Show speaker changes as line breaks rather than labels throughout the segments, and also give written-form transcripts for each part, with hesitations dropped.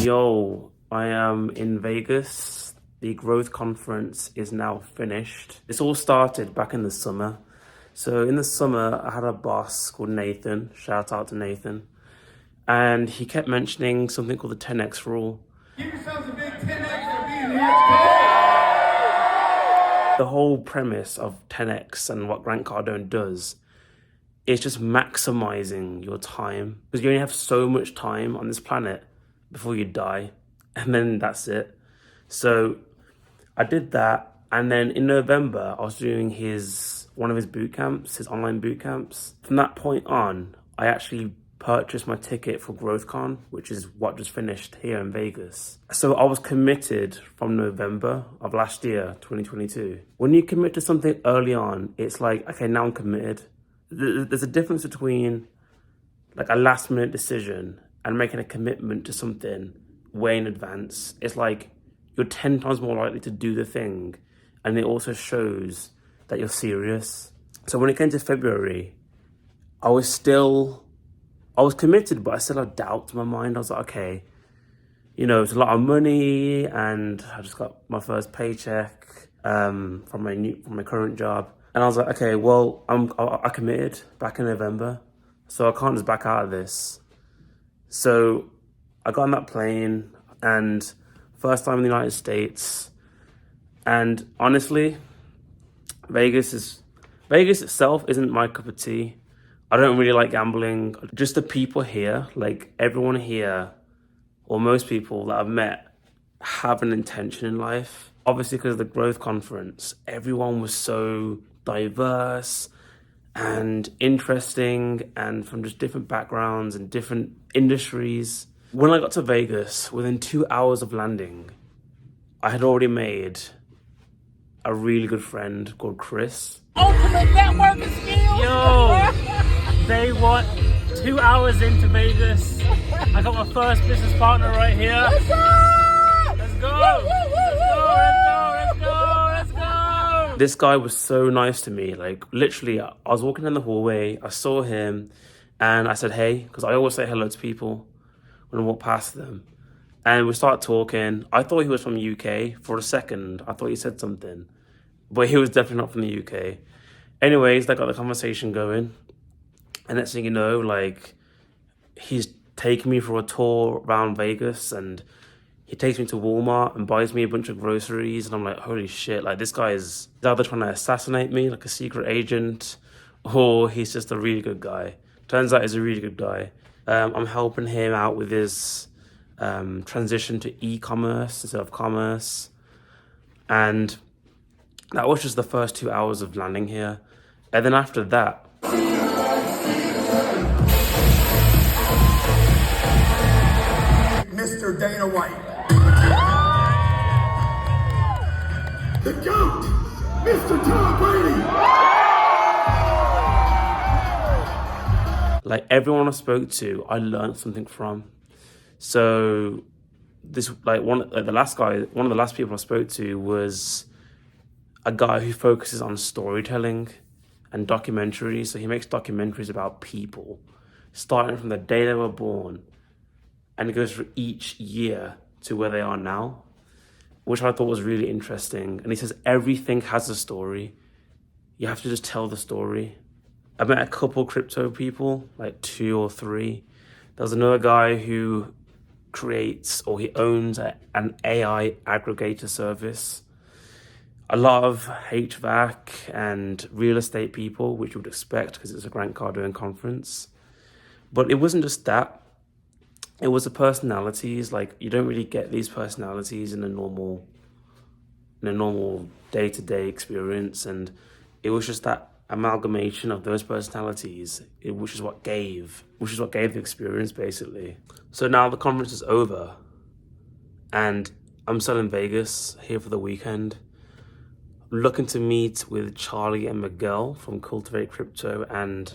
Yo, I am in Vegas. The growth conference is now finished. This all started back in the summer. So in the summer, I had a boss called Nathan. Shout out to Nathan. And he kept mentioning something called the 10x rule.
Give yourselves a big 10x for being here.
The whole premise of 10x and what Grant Cardone does is just maximizing your time, because you only have so much time on this planet before you die, and then that's it. So I did that, and then in November I was doing one of his boot camps, his online boot camps. From that point on, I actually purchased my ticket for GrowthCon, which is what just finished here in Vegas. So I was committed from November of last year, 2022. When you commit to something early on, it's like, okay, now I'm committed. There's a difference between like a last minute decision and making a commitment to something way in advance. It's like you're 10 times more likely to do the thing, and it also shows that you're serious. So when it came to February, I was committed, but I still had doubt in my mind. I was like, okay, it's a lot of money, and I just got my first paycheck from my current job. And I was like, okay, well, I committed back in November, so I can't just back out of this. So I got on that plane, and first time in the United States. And honestly, Vegas itself isn't my cup of tea. I don't really like gambling. Just the people here, like everyone here, or most people that I've met, have an intention in life. Obviously, because of the growth conference, everyone was so diverse and interesting, and from just different backgrounds and different industries. When I got to Vegas, within 2 hours of landing, I had already made a really good friend called Chris.
Ultimate networking skills.
Yo, day one, 2 hours into Vegas. I got my first business partner right here.
Let's go!
Let's go! Let's go! This guy was so nice to me. Like literally, I was walking down the hallway, I saw him, and I said, hey, because I always say hello to people when I walk past them. And we started talking. I thought he was from the UK for a second. I thought he said something, but he was definitely not from the UK. Anyways, that got the conversation going. And next thing you know, like, he's taking me for a tour around Vegas, and he takes me to Walmart and buys me a bunch of groceries. And I'm like, holy shit, like this guy is either trying to assassinate me like a secret agent, or he's just a really good guy. Turns out he's a really good guy. I'm helping him out with his transition to e-commerce instead of commerce. And that was just the first 2 hours of landing here. And then after that,
Mr. Dana White. The GOAT, Mr. Tom Brady.
like everyone I spoke to, I learned something from. So this, like one of the last people I spoke to was a guy who focuses on storytelling and documentaries. So he makes documentaries about people, starting from the day they were born, and it goes through each year to where they are now, which I thought was really interesting. And he says everything has a story. You have to just tell the story. I met a couple crypto people, like 2 or 3. There was another guy who he owns an AI aggregator service. A lot of HVAC and real estate people, which you would expect because it's a Grant Cardone conference. But it wasn't just that. It was the personalities. Like, you don't really get these personalities in a normal day-to-day experience. And it was just that amalgamation of those personalities, which is what gave the experience, basically. So now the conference is over, and I'm still in Vegas here for the weekend. I'm looking to meet with Charlie and Miguel from Cultivate Crypto and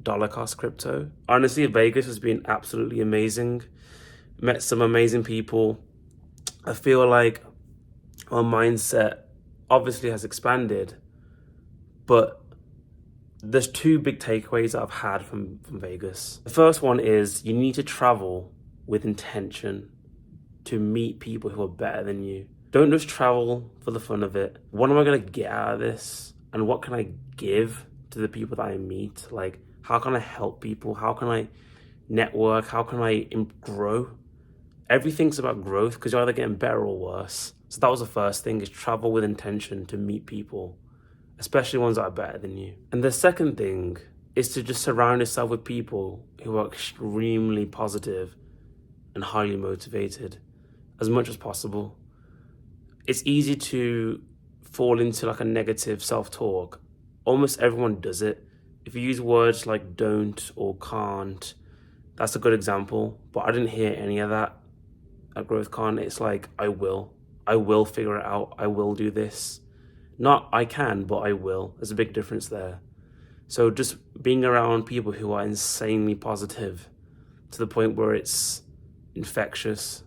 Dollar Cost Crypto. Honestly, Vegas has been absolutely amazing. Met some amazing people. I feel like my mindset obviously has expanded, but there's 2 big takeaways that I've had from Vegas. The first one is you need to travel with intention. to meet people who are better than you. Don't just travel for the fun of it. What am I going to get out of this? And what can I give to the people that I meet? Like, how can I help people? How can I network? How can I grow? Everything's about growth because you're either getting better or worse. So that was the first thing, is travel with intention to meet people, especially ones that are better than you. And the second thing is to just surround yourself with people who are extremely positive and highly motivated as much as possible. It's easy to fall into like a negative self-talk. Almost everyone does it. If you use words like don't or can't, that's a good example, but I didn't hear any of that at GrowthCon. It's like, I will figure it out. I will do this. Not I can, but I will. There's a big difference there. So just being around people who are insanely positive to the point where it's infectious.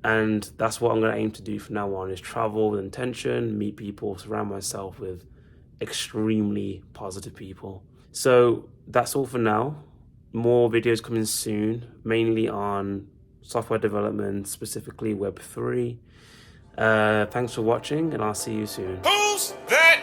And that's what I'm going to aim to do from now on, is travel with intention, meet people, surround myself with extremely positive people. So that's all for now. More videos coming soon, mainly on software development, specifically Web3. Thanks for watching, and I'll see you soon.
Who's that